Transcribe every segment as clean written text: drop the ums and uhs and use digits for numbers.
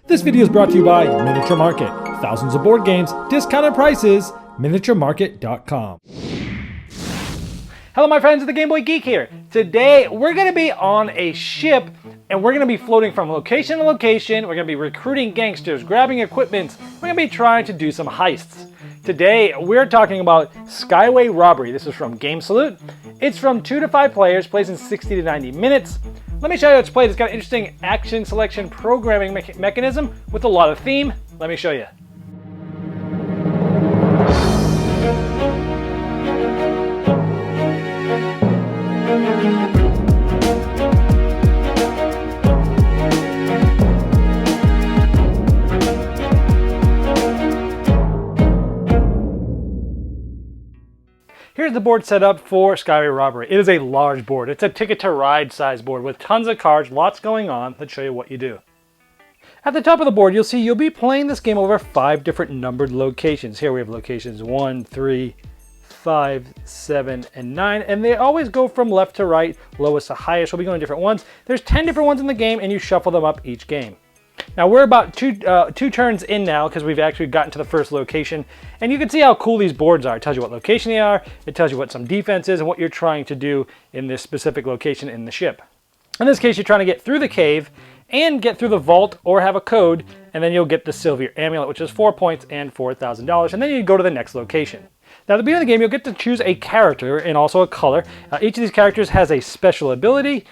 This video is brought to you by Miniature Market. Thousands of board games, discounted prices, miniaturemarket.com. Hello my friends of the Game Boy Geek here. Today we're going to be on a ship and we're going to be floating from location to location. We're going to be recruiting gangsters, grabbing equipment. We're going to be trying to do some heists. Today we're talking about Skyway Robbery. This is from Game Salute. It's from 2 to 5 players, plays in 60 to 90 minutes. Let me show you how it's played. It's got an interesting action selection programming mechanism with a lot of theme. Let me show you. Here's the board set up for Skyway Robbery. It is a large board. It's a Ticket to Ride size board with tons of cards, lots going on. Let's show you what you do. At the top of the board, you'll see you'll be playing this game over 5 different numbered locations. Here we have locations 1, 3, 5, 7, and 9, and they always go from left to right, lowest to highest. We'll be going different ones. There's 10 different ones in the game, and you shuffle them up each game. Now we're about two turns in now because we've actually gotten to the first location, and you can see how cool these boards are. It tells you what location they are, it tells you what some defense is, and what you're trying to do in this specific location in the ship. In this case, you're trying to get through the cave and get through the vault or have a code, and then you'll get the Silver Amulet, which is 4 points and $4,000, and then you go to the next location. Now at the beginning of the game, you'll get to choose a character and also a color. Each of these characters has a special ability,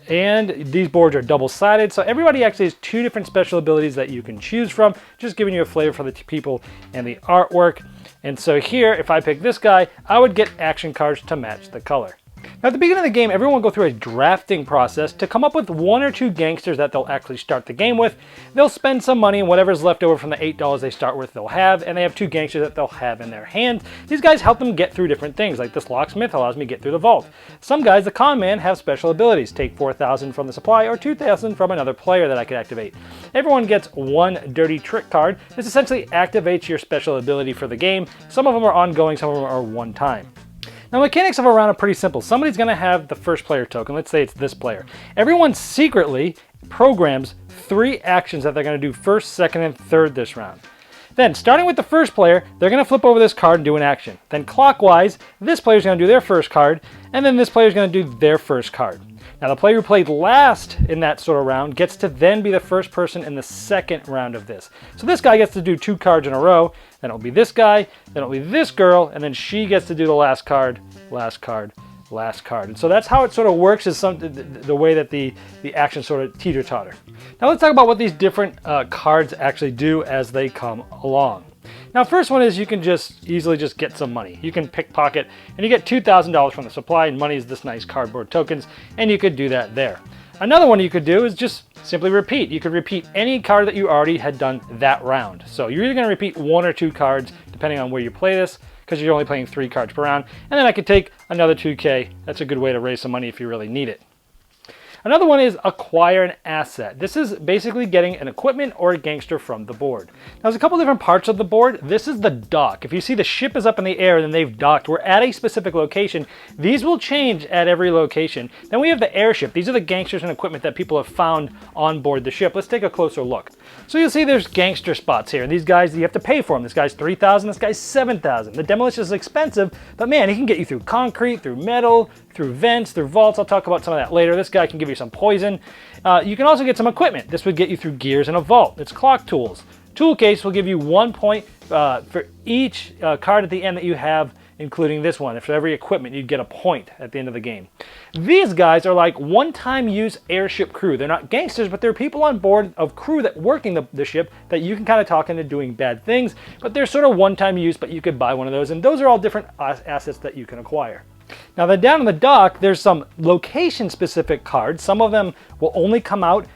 and these boards are double-sided, so everybody actually has 2 different special abilities that you can choose from, just giving you a flavor for the people and the artwork. And so here, if I pick this guy, I would get action cards to match the color. Now at the beginning of the game, everyone will go through a drafting process to come up with 1 or 2 gangsters that they'll actually start the game with. They'll spend some money, and whatever's left over from the $8 they start with they'll have, and they have 2 gangsters that they'll have in their hand. These guys help them get through different things, like this locksmith allows me to get through the vault. Some guys, the con man, have special abilities. Take 4,000 from the supply or 2,000 from another player that I can activate. Everyone gets 1 dirty trick card. This essentially activates your special ability for the game. Some of them are ongoing, some of them are one time. Now, mechanics of a round are pretty simple. Somebody's going to have the first player token. Let's say it's this player. Everyone secretly programs 3 actions that they're going to do first, second, and third this round. Then, starting with the first player, they're going to flip over this card and do an action. Then clockwise, this player's going to do their first card, and then this player's going to do their first card. Now, the player who played last in that sort of round gets to then be the first person in the second round of this. So this guy gets to do 2 cards in a row, then it'll be this guy, then it'll be this girl, and then she gets to do the last card, last card, last card. And so that's how it sort of works, is the way that the action sort of teeter-totter. Now let's talk about what these different cards actually do as they come along. Now, first one is you can just easily just get some money. You can pickpocket, and you get $2,000 from the supply, and money is this nice cardboard tokens, and you could do that there. Another one you could do is just simply repeat. You could repeat any card that you already had done that round. So you're either going to repeat 1 or 2 cards, depending on where you play this, because you're only playing 3 cards per round, and then I could take another 2K. That's a good way to raise some money if you really need it. Another one is acquire an asset. This is basically getting an equipment or a gangster from the board. Now, there's a couple different parts of the board. This is the dock. If you see the ship is up in the air and then they've docked, we're at a specific location. These will change at every location. Then we have the airship. These are the gangsters and equipment that people have found on board the ship. Let's take a closer look. So you'll see there's gangster spots here, and these guys, you have to pay for them. This guy's 3,000, this guy's 7,000. The demolition is expensive, but man, he can get you through concrete, through metal, through vents, through vaults. I'll talk about some of that later. This guy can give you some poison. You can also get some equipment. This would get you through gears and a vault. It's clock tools. Tool case will give you 1 point for each card at the end that you have, including this one. For every equipment, you'd get a point at the end of the game. These guys are like one-time use airship crew. They're not gangsters, but they're people on board of crew that working the ship that you can kind of talk into doing bad things, but they're sort of one-time use, but you could buy one of those, and those are all different assets that you can acquire. Now then, down on the dock, there's some location-specific cards. Some of them will only come out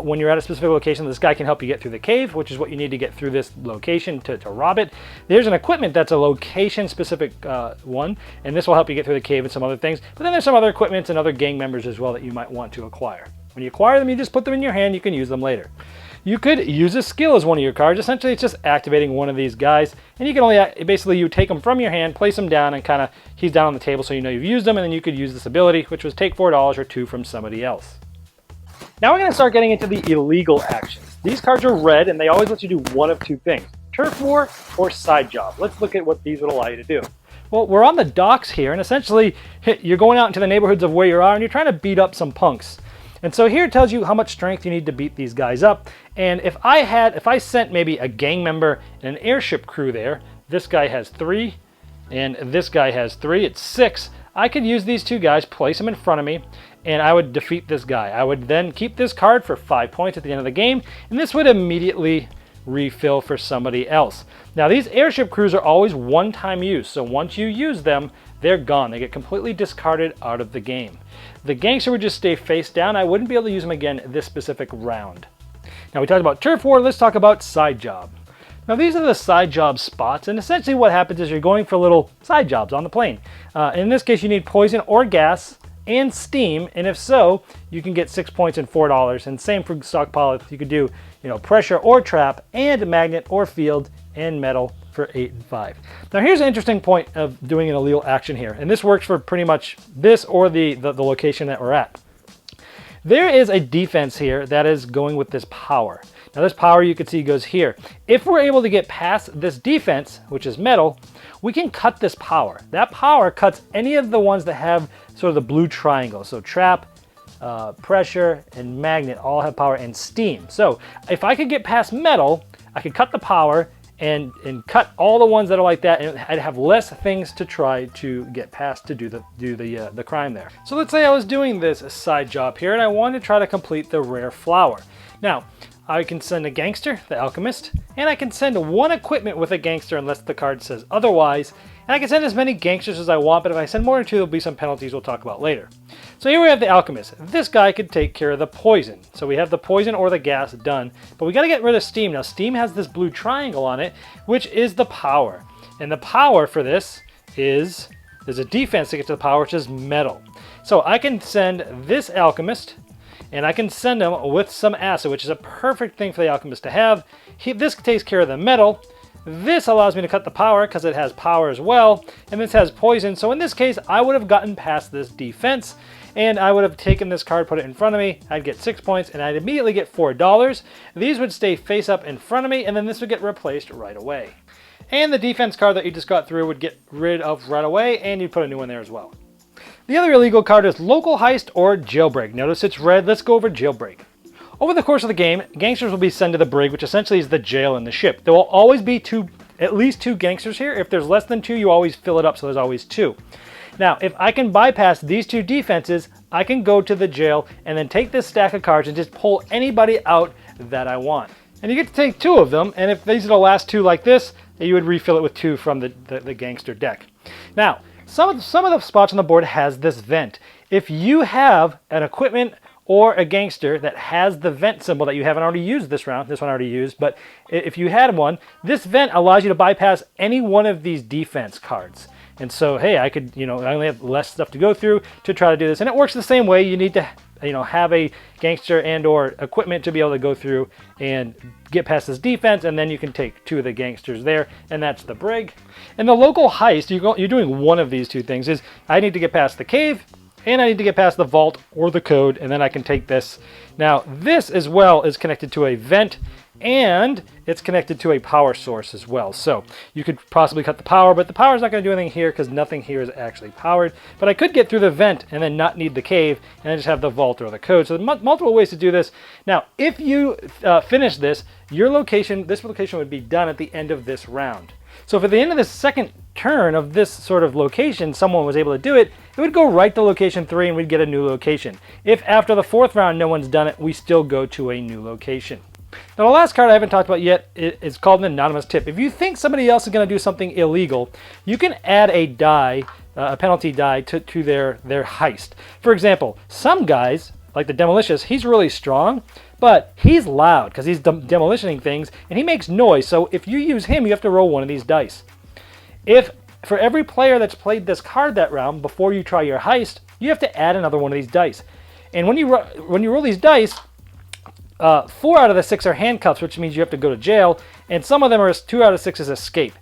when you're at a specific location. This guy can help you get through the cave, which is what you need to get through this location to rob it. There's an equipment that's a location-specific one, and this will help you get through the cave and some other things. But then there's some other equipment and other gang members as well that you might want to acquire. When you acquire them, you just put them in your hand. You can use them later. You could use a skill as one of your cards. Essentially, it's just activating one of these guys, and you can only basically you take them from your hand, place them down, and kind of he's down on the table so you know you've used them, and then you could use this ability, which was take $4 or 2 from somebody else. Now we're going to start getting into the illegal actions. These cards are red, and they always let you do one of two things: turf war or side job. Let's look at what these would allow you to do. Well, we're on the docks here, and essentially you're going out into the neighborhoods of where you are, and you're trying to beat up some punks. And so here it tells you how much strength you need to beat these guys up. And if I sent maybe a gang member and an airship crew there, this guy has 3, and this guy has 3, it's 6. I could use these two guys, place them in front of me, and I would defeat this guy. I would then keep this card for 5 points at the end of the game, and this would immediately refill for somebody else. Now these airship crews are always one-time use, so once you use them, they're gone. They get completely discarded out of the game. The gangster would just stay face down. I wouldn't be able to use them again this specific round. Now we talked about turf war, let's talk about side job. Now these are the side job spots, and essentially what happens is you're going for little side jobs on the plane. In this case you need poison or gas and steam, and if so, you can get 6 points and $4. And same for stockpile, you could do pressure or trap and magnet or field and metal for 8 and 5. Now here's an interesting point of doing an illegal action here, and this works for pretty much this or the location that we're at. There is a defense here that is going with this power. Now this power you can see goes here. If we're able to get past this defense, which is metal, we can cut this power. That power cuts any of the ones that have sort of the blue triangle. So trap, pressure, and magnet all have power, and steam. So if I could get past metal, I could cut the power and cut all the ones that are like that, and I'd have less things to try to get past to do the crime there. So let's say I was doing this side job here, and I wanted to try to complete the rare flower. Now, I can send a gangster, the alchemist, and I can send one equipment with a gangster unless the card says otherwise. And I can send as many gangsters as I want, but if I send more than 2, there'll be some penalties we'll talk about later. So here we have the alchemist. This guy could take care of the poison. So we have the poison or the gas done, but we got to get rid of steam. Now steam has this blue triangle on it, which is the power. And the power for this is, there's a defense to get to the power, which is metal. So I can send this alchemist, and I can send him with some acid, which is a perfect thing for the alchemist to have. This takes care of the metal. This allows me to cut the power because it has power as well, and this has poison. So in this case, I would have gotten past this defense, and I would have taken this card, put it in front of me. I'd get 6 points, and I'd immediately get $4. These would stay face up in front of me, and then this would get replaced right away. And the defense card that you just got through would get rid of right away, and you'd put a new one there as well. The other illegal card is local heist or jailbreak. Notice it's red. Let's go over jailbreak. Over the course of the game, gangsters will be sent to the brig, which essentially is the jail in the ship. There will always be at least 2 gangsters here. If there's less than 2, you always fill it up, so there's always 2. Now, if I can bypass these 2 defenses, I can go to the jail and then take this stack of cards and just pull anybody out that I want. And you get to take 2 of them, and if these are the last 2 like this, you would refill it with 2 from the gangster deck. Now, some of the spots on the board has this vent. If you have an equipment or a gangster that has the vent symbol that you haven't already used this round, this one I already used, but if you had one, this vent allows you to bypass any one of these defense cards. And so, hey, I could, I only have less stuff to go through to try to do this. And it works the same way. You need to, have a gangster and or equipment to be able to go through and get past this defense, and then you can take 2 of the gangsters there, and that's the brig. And the local heist, you're doing one of these 2 things. Is I need to get past the cave, and I need to get past the vault or the code, and then I can take this. Now, this as well is connected to a vent, and it's connected to a power source as well. So you could possibly cut the power, but the power is not going to do anything here because nothing here is actually powered. But I could get through the vent and then not need the cave, and then just have the vault or the code. So there's multiple ways to do this. Now, if you finish this, this location would be done at the end of this round. So if at the end of the second turn of this sort of location, someone was able to do it, it would go right to location 3 and we'd get a new location. If after the 4th round no one's done it, we still go to a new location. Now the last card I haven't talked about yet is called an anonymous tip. If you think somebody else is going to do something illegal, you can add a die, a penalty die to their heist. For example, some guys, like the Demolicious, he's really strong, but he's loud because he's demolitioning things and he makes noise. So if you use him, you have to roll one of these dice. If for every player that's played this card that round before you try your heist, you have to add another one of these dice. And when you roll these dice, 4 out of the 6 are handcuffs, which means you have to go to jail, and some of them are 2 out of 6 is escape.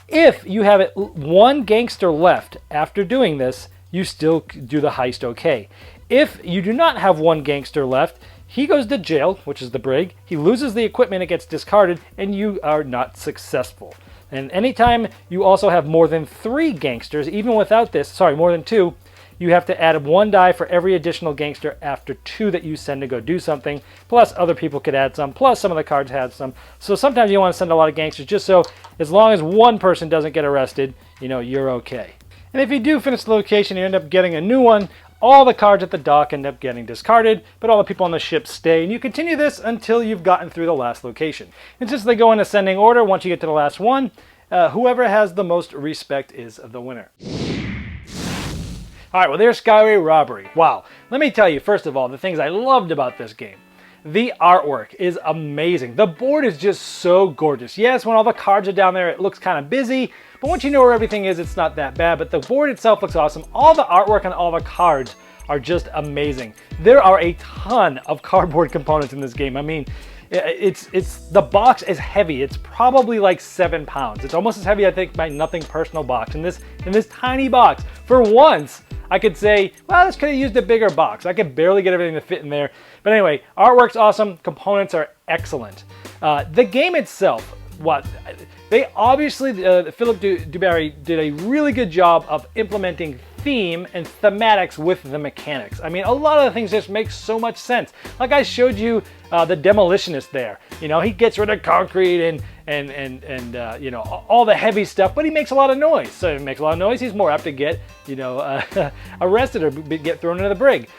If you have 1 gangster left after doing this, you still do the heist okay. If you do not have 1 gangster left, He goes to jail, which is the brig. He loses the equipment, it gets discarded, and you are not successful. And anytime you also have more than 3 gangsters, even without this, sorry, more than 2, you have to add 1 die for every additional gangster after 2 that you send to go do something. Plus other people could add some, plus some of the cards had some. So sometimes you want to send a lot of gangsters just so as long as 1 person doesn't get arrested, you're okay. And if you do finish the location, you end up getting a new one. All the cards at the dock end up getting discarded, but all the people on the ship stay, and you continue this until you've gotten through the last location. And since they go in ascending order, once you get to the last one, whoever has the most respect is the winner. All right, well, there's Skyway Robbery. Wow. Let me tell you, first of all, the things I loved about this game. The artwork is amazing. The board is just so gorgeous. Yes, when all the cards are down there, it looks kind of busy, but once you know where everything is, it's not that bad. But the board itself looks awesome. All the artwork on all the cards are just amazing. There are a ton of cardboard components in this game. I mean, the box is heavy. It's probably like 7 pounds. It's almost as heavy, I think, my Nothing Personal box. In this tiny box, for once, I could say, well, this could have used a bigger box. I could barely get everything to fit in there. But anyway, artwork's awesome. Components are excellent. The game itself, they obviously, Philip Dubarry did a really good job of implementing theme and thematics with the mechanics. I mean, a lot of the things just make so much sense. Like I showed you the demolitionist there. He gets rid of concrete and all the heavy stuff, but he makes a lot of noise. So if he makes a lot of noise, he's more apt to get, arrested or get thrown into the brig.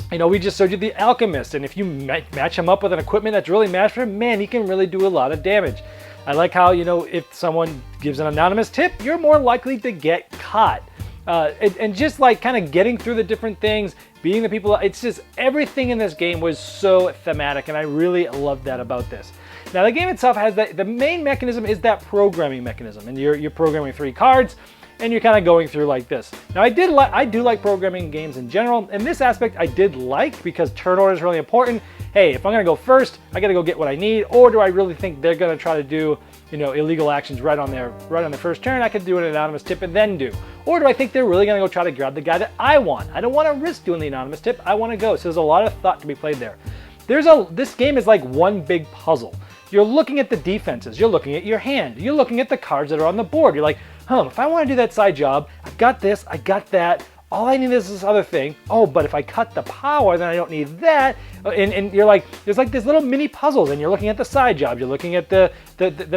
We just showed you the alchemist, and if you match him up with an equipment that's really matched for him, man, he can really do a lot of damage. I like how, if someone gives an anonymous tip, you're more likely to get caught. And just like kind of getting through the different things, being the people, it's just everything in this game was so thematic, and I really loved that about this. Now the game itself has the main mechanism is that programming mechanism, and you're programming 3 cards, and you're kind of going through like this. Now I do like programming games in general, and this aspect I did like because turn order is really important. Hey, if I'm gonna go first, I gotta go get what I need, or do I really think they're gonna try to do, illegal actions right on their first turn? I could do an anonymous tip and then do. Or do I think they're really gonna go try to grab the guy that I want? I don't wanna risk doing the anonymous tip, I wanna go. So there's a lot of thought to be played there. This game is like one big puzzle. You're looking at the defenses, you're looking at your hand, you're looking at the cards that are on the board. You're like, if I wanna do that side job, I've got this, I got that, all I need is this other thing. Oh, but if I cut the power, then I don't need that. And you're like, there's like these little mini puzzles, and you're looking at the side job, you're looking at the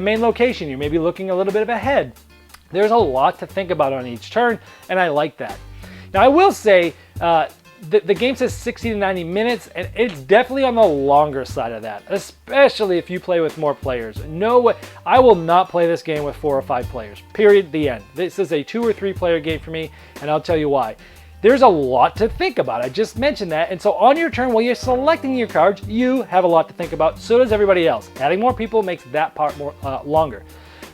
main location, you're maybe looking a little bit of ahead. There's a lot to think about on each turn, and I like that. Now I will say, the game says 60 to 90 minutes, and it's definitely on the longer side of that, especially if you play with more players. No way, I will not play this game with 4 or 5 players, period, the end. This is a 2 or 3 player game for me, and I'll tell you why. There's a lot to think about. I just mentioned that, and so on your turn, while you're selecting your cards, you have a lot to think about. So does everybody else. Adding more people makes that part more longer.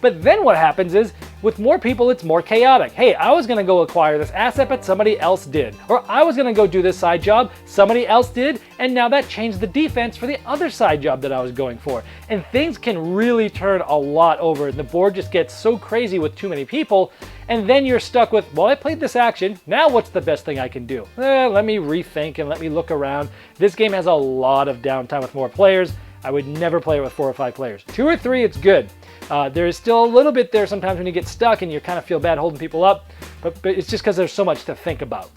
But then what happens is, with more people, it's more chaotic. Hey, I was gonna go acquire this asset, but somebody else did. Or I was gonna go do this side job, somebody else did, and now that changed the defense for the other side job that I was going for. And things can really turn a lot over. The board just gets so crazy with too many people, and then you're stuck with, well, I played this action, now what's the best thing I can do? Let me rethink and let me look around. This game has a lot of downtime with more players. I would never play it with 4 or 5 players. 2 or 3, it's good. There is still a little bit there sometimes when you get stuck and you kind of feel bad holding people up, but it's just because there's so much to think about.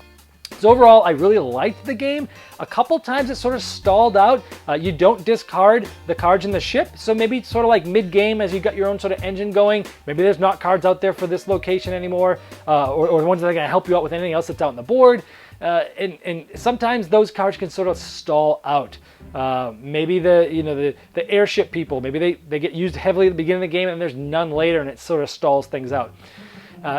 So overall, I really liked the game. A couple times it sort of stalled out. You don't discard the cards in the ship, so maybe sort of like mid-game as you got your own sort of engine going, maybe there's not cards out there for this location anymore, or ones that are going to help you out with anything else that's out on the board. And sometimes those cards can sort of stall out. Maybe the airship people, maybe they get used heavily at the beginning of the game and there's none later, and it sort of stalls things out.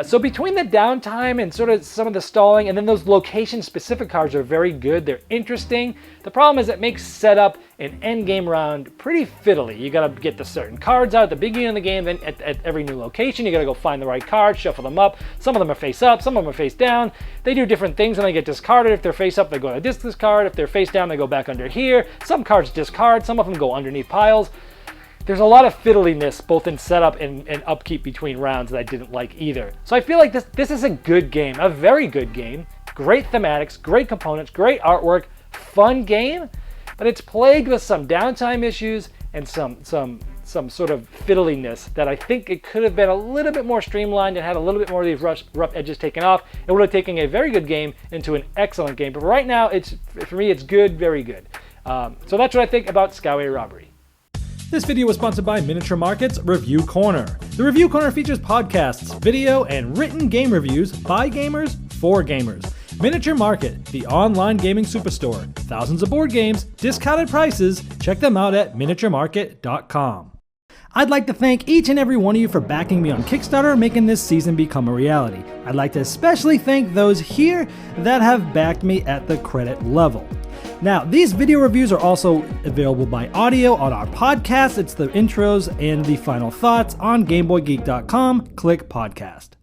So between the downtime and sort of some of the stalling, and then those location-specific cards are very good. They're interesting. The problem is it makes setup an endgame round pretty fiddly. You got to get the certain cards out at the beginning of the game, then at every new location, you got to go find the right cards, shuffle them up. Some of them are face up, some of them are face down. They do different things when they get discarded. If they're face up, they go to discard. If they're face down, they go back under here. Some cards discard, some of them go underneath piles. There's a lot of fiddliness both in setup and upkeep between rounds that I didn't like either. So I feel like this is a good game, a very good game. Great thematics, great components, great artwork, fun game. but it's plagued with some downtime issues and some sort of fiddliness that I think it could have been a little bit more streamlined and had a little bit more of these rough edges taken off. It would have taken a very good game into an excellent game. But right now, for me, it's good, very good. So that's what I think about Skyway Robbery. This video was sponsored by Miniature Market's Review Corner. The Review Corner features podcasts, video, and written game reviews by gamers for gamers. Miniature Market, the online gaming superstore. Thousands of board games, discounted prices. Check them out at miniaturemarket.com. I'd like to thank each and every one of you for backing me on Kickstarter and making this season become a reality. I'd like to especially thank those here that have backed me at the credit level. Now, these video reviews are also available by audio on our podcast. It's the intros and the final thoughts on GameBoyGeek.com. Click podcast.